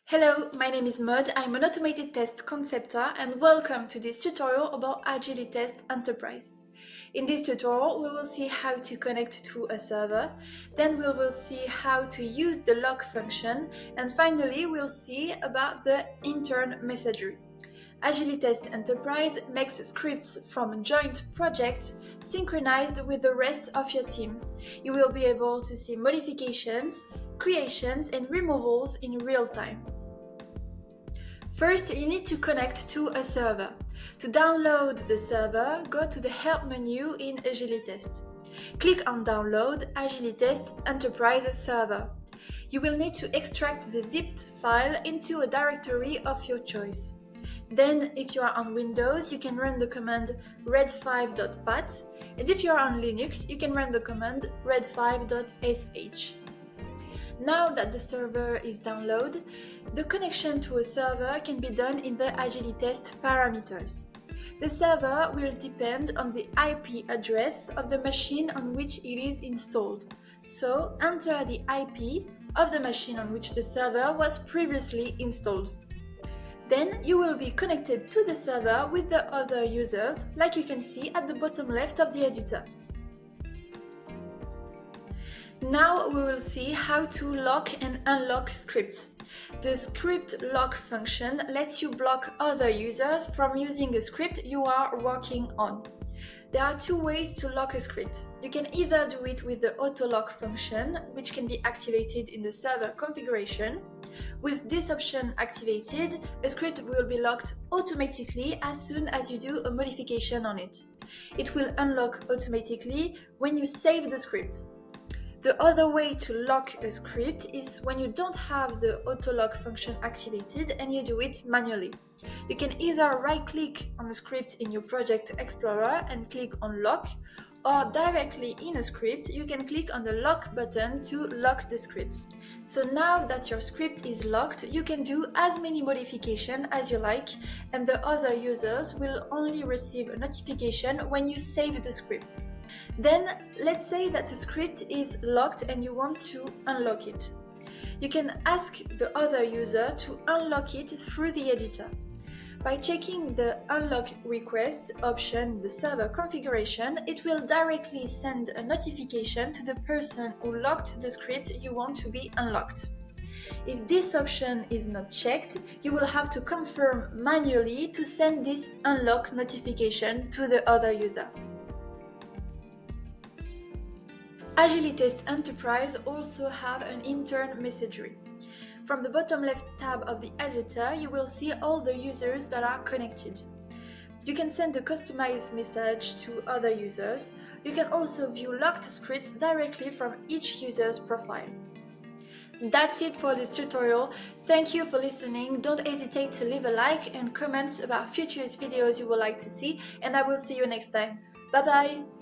Hello, my name is Maud. I'm an automated test conceptor and welcome to this tutorial about Agilitest Enterprise. In this tutorial, we will see how to connect to a server, then we will see how to use the lock function, and finally we'll see about the Intern messagerie. Agilitest Enterprise makes scripts from joint projects synchronized with the rest of your team. You will be able to see modifications, creations, and removals in real time. First, you need to connect to a server. To download the server, go to the Help menu in Agilitest. Click on Download Agilitest Enterprise Server. You will need to extract the zipped file into a directory of your choice. Then, if you are on Windows, you can run the command red5.pat, and if you are on Linux, you can run the command red5.sh. Now that the server is downloaded, the connection to a server can be done in the Agilitest parameters. The server will depend on the IP address of the machine on which it is installed. So enter the IP of the machine on which the server was previously installed. Then you will be connected to the server with the other users, like you can see at the bottom left of the editor. Now we will see how to lock and unlock scripts. The script lock function lets you block other users from using a script you are working on. There are two ways to lock a script. You can either do it with the auto lock function, which can be activated in the server configuration. With this option activated, a script will be locked automatically as soon as you do a modification on it. It will unlock automatically when you save the script. The other way to lock a script is when you don't have the auto lock function activated and you do it manually. You can either right-click on the script in your Project Explorer and click on Lock, or directly in a script you can click on the Lock button to lock the script. So now that your script is locked, you can do as many modifications as you like, and the other users will only receive a notification when you save the script. Then, let's say that the script is locked and you want to unlock it. You can ask the other user to unlock it through the editor. By checking the Unlock Request option in the server configuration, it will directly send a notification to the person who locked the script you want to be unlocked. If this option is not checked, you will have to confirm manually to send this unlock notification to the other user. Agilitest Enterprise also have an intern messagerie. From the bottom left tab of the editor, you will see all the users that are connected. You can send a customized message to other users. You can also view locked scripts directly from each user's profile. That's it for this tutorial. Thank you for listening. Don't hesitate to leave a like and comments about future videos you would like to see, and I will see you next time. Bye bye!